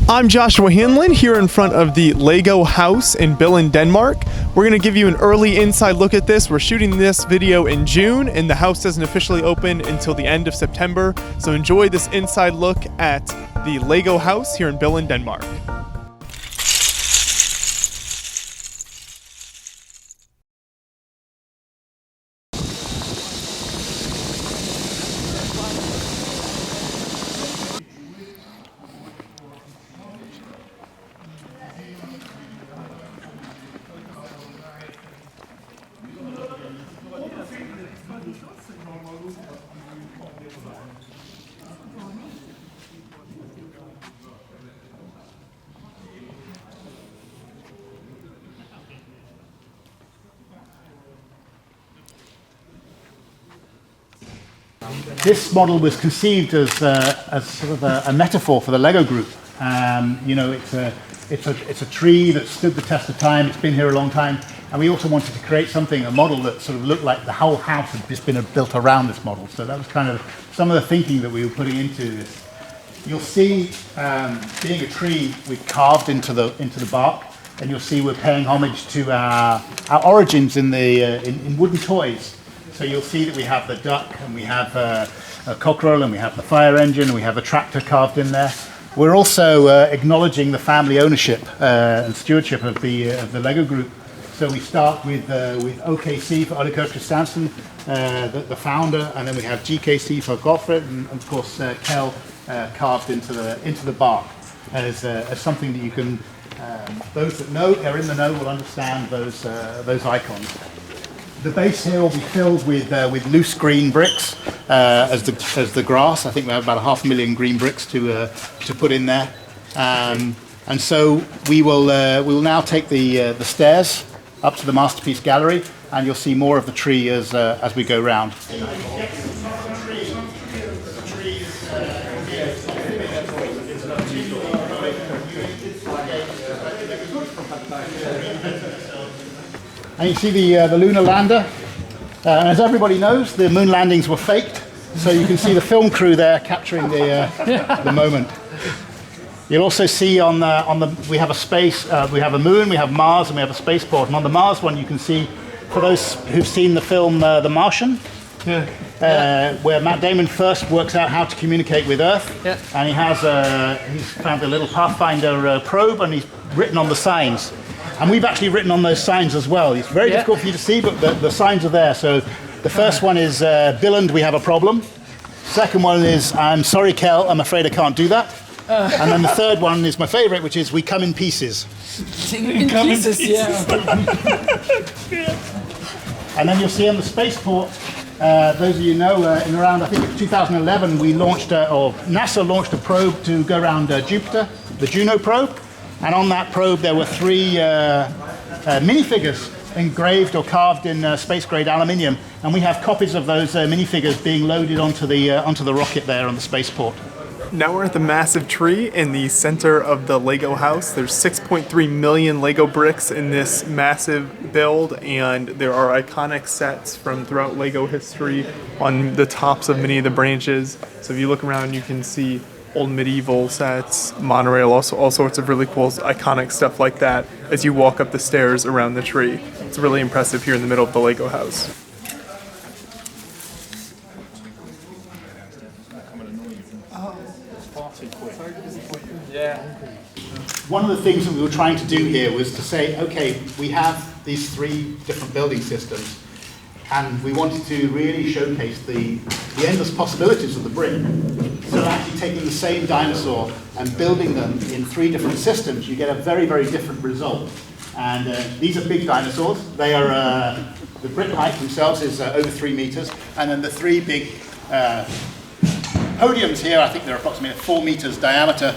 I'm Joshua Hanlon here in front of the Lego house in Billund, Denmark. We're going to give you an early inside look at this. We're shooting this video in June and the house doesn't officially open until the end of September. So enjoy this inside look at the Lego house here in Billund, Denmark. This model was conceived as sort of a metaphor for the Lego group. You know, it's a tree that stood the test of time. It's been here a long time, and we also wanted to create a model that sort of looked like the whole house had just been built around this model. So that was kind of some of the thinking that we were putting into this. You'll see, being a tree, we carved into the bark, and you'll see we're paying homage to our origins in wooden toys. So you'll see that we have the duck, and we have a cockerel, and we have the fire engine, and we have a tractor carved in there. We're also acknowledging the family ownership and stewardship of the Lego group. So we start with OKC for Oliver Christiansen, the founder, and then we have GKC for Gottfried, and of course Kel carved into the bark as something that you can. Those that are in the know will understand those icons. The base here will be filled with loose green bricks as the grass. I think we have about 500,000 green bricks to put in there, and so we will now take the stairs up to the masterpiece gallery, and you'll see more of the tree as we go round. And you see the Lunar Lander. And as everybody knows, the moon landings were faked, so you can see the film crew there capturing the moment. You'll also see we have a moon, we have Mars, and we have a spaceport. And on the Mars one, you can see, for those who've seen the film The Martian, where Matt Damon first works out how to communicate with Earth, and he's found a little Pathfinder probe, and he's written on the signs. And we've actually written on those signs as well. It's very difficult for you to see, but the signs are there. So the first one is, Billund, we have a problem. Second one is, I'm sorry, Kel, I'm afraid I can't do that. And then the third one is my favorite, which is, we come in pieces. In pieces, yeah. And then you'll see on the spaceport, those of you know, in around, I think 2011, NASA launched a probe to go around Jupiter, the Juno probe. And on that probe, there were 3 minifigures engraved or carved in space-grade aluminium, and we have copies of those minifigures being loaded onto the rocket there on the spaceport. Now we're at the massive tree in the center of the Lego house. There's 6.3 million Lego bricks in this massive build, and there are iconic sets from throughout Lego history on the tops of many of the branches. So if you look around, you can see old medieval sets, monorail, also all sorts of really cool, iconic stuff like that as you walk up the stairs around the tree. It's really impressive here in the middle of the Lego house. One of the things that we were trying to do here was to say, okay, we have these 3 different building systems, and we wanted to really showcase the endless possibilities of the brick. So actually taking the same dinosaur and building them in 3 different systems, you get a very, very different result. And these are big dinosaurs. They are, the brick height themselves is over 3 meters. And then the 3 big podiums here, I think they're approximately 4 meters diameter,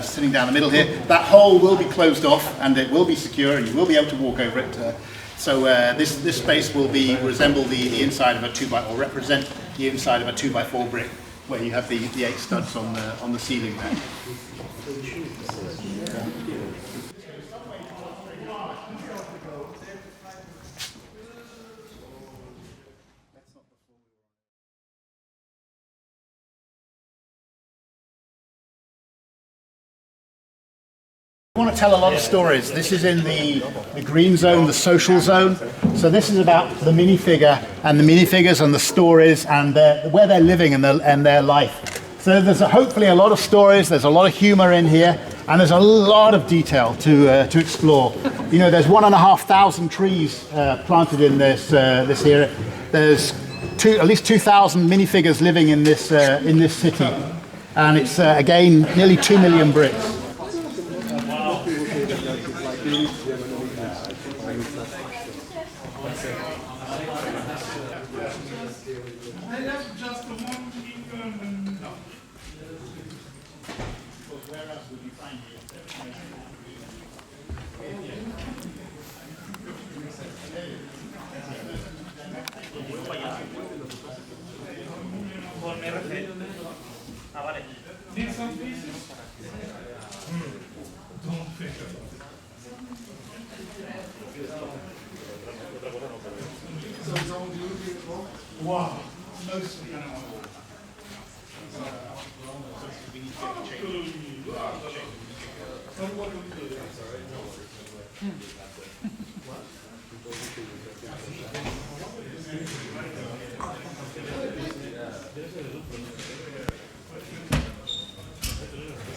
sitting down the middle here. That hole will be closed off, and it will be secure, and you will be able to walk over it. So this space will resemble the inside of a 2x, or represent the inside of a 2x4 brick, where you have the 8 studs on the ceiling there. I want to tell a lot of stories. This is in the green zone, the social zone. So this is about the minifigure and the minifigures and the stories and where they're living and their life. So there's hopefully a lot of stories, there's a lot of humor in here, and there's a lot of detail to explore. You know, there's 1,500 trees planted in this area. There's at least 2,000 minifigures living in this city. And it's, again, nearly 2 million bricks. Wow. Mostly animal.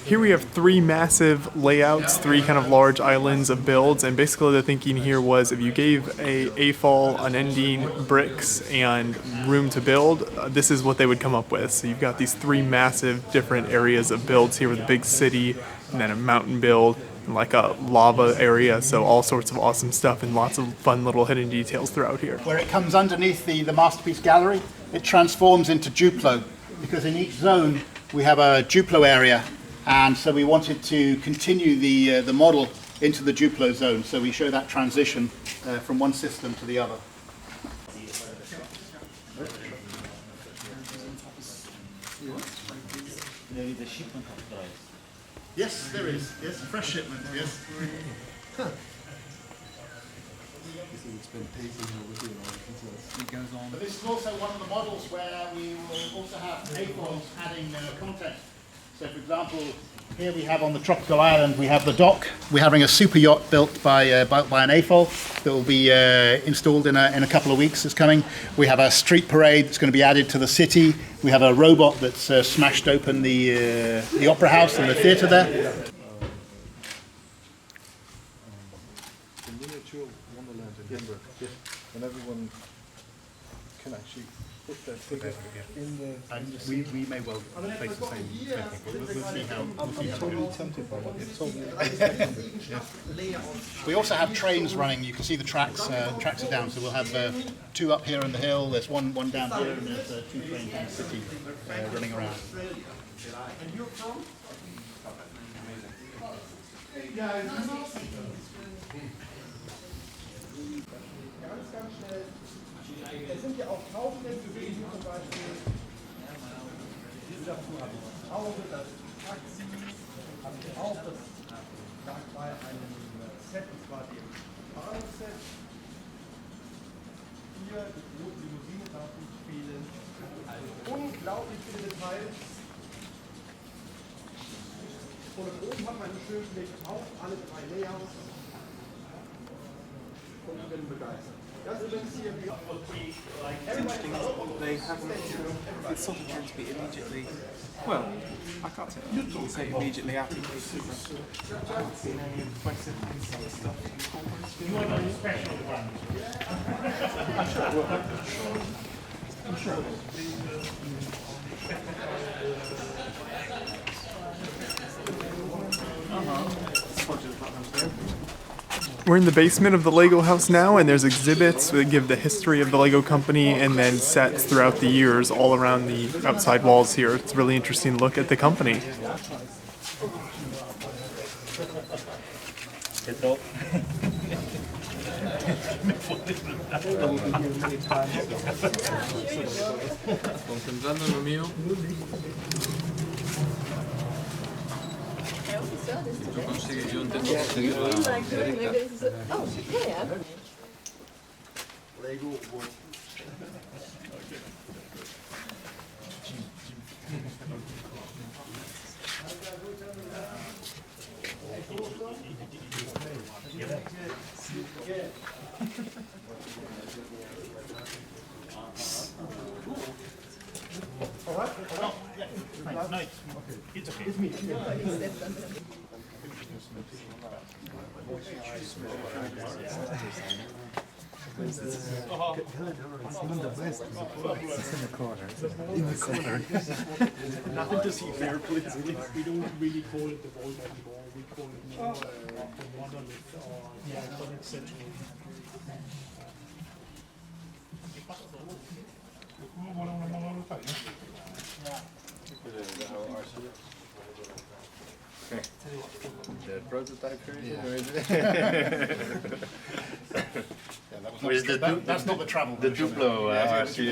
Here we have three massive layouts, three kind of large islands of builds, and basically the thinking here was if you gave a AFOL, an ending, bricks, and room to build, this is what they would come up with. So you've got these three massive different areas of builds here with a big city, and then a mountain build, and like a lava area, so all sorts of awesome stuff and lots of fun little hidden details throughout here. Where it comes underneath the Masterpiece Gallery, it transforms into Duplo, because in each zone we have a Duplo area. And so we wanted to continue the model into the Duplo zone. So we show that transition from one system to the other. Yes, there is. Yes, a fresh shipment. Yes. But this is also one of the models where we will also have AFOLs adding content. So, for example, here we have on the tropical island, we have the dock. We're having a super yacht built by an AFOL that will be installed in a couple of weeks. It's coming. We have a street parade that's going to be added to the city. We have a robot that's smashed open the opera house and the theatre there. The miniature Lunar Lander in Hamburg, and everyone can actually put their figure in the... And we may well place the same technique. We'll see how it goes. Tempted by it. It's totally We also have trains running. You can see the tracks are down. So we'll have two up here on the hill. There's one down here, and there's two trains in the city running around. And you're from? Ganz schnell. Es sind ja auch Tausende gewesen, zum Beispiel dieser Taube, das Taxi, habe ich auch, das lag bei einem Set, das war dem Bahnhofset. Hier die rote Limousine darf nicht fehlen. Unglaublich viele Details. Und oben hat man einen schönen Blick auf alle drei Layouts. Und ich bin begeistert. Das übrigens hier They haven't. It's sort of trying to be immediately. Well, I can't say immediately happy. I haven't seen any impressive stuff. You want a special one? I'm sure. We're in the basement of the Lego house now, and there's exhibits that give the history of the Lego company and then sets throughout the years all around the outside walls here. It's a really interesting look at the company. You Oh, yeah. Lego wordt... Nothing to see there, please. We don't really call it the vault anymore. We call it more the monolith or iconic statue. The prototype version, or is it? Where's that's not the travel The version. Duplo RC.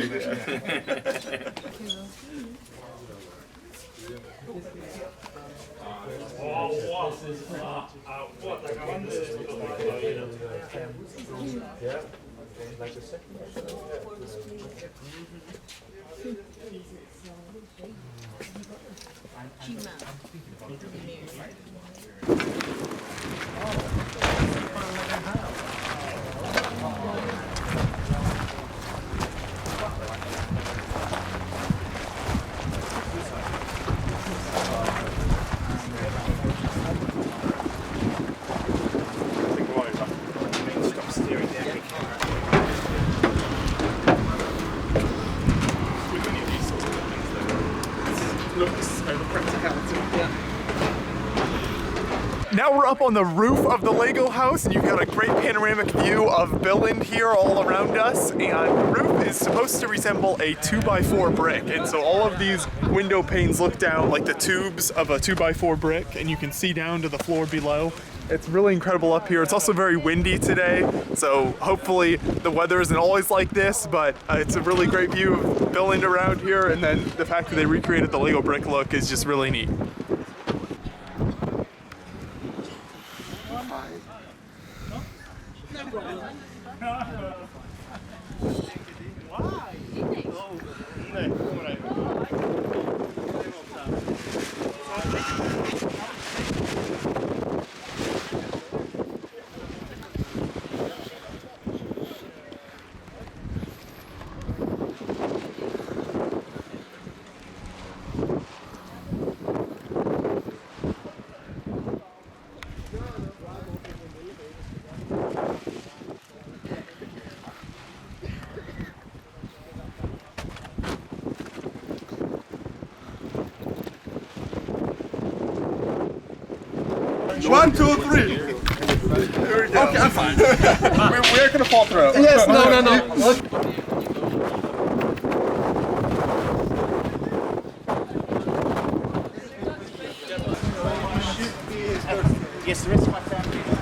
Now we're up on the roof of the Lego house, and you've got a great panoramic view of Billund here all around us. And the roof is supposed to resemble a 2x4 brick, and so all of these window panes look down like the tubes of a 2x4 brick, and you can see down to the floor below. It's really incredible up here. It's also very windy today, so hopefully the weather isn't always like this, but it's a really great view of Billund around here, and then the fact that they recreated the Lego brick look is just really neat. One, two, three. Here we go. Okay, I'm fine. we're gonna fall through. Yes, no. Yes, the rest of my family.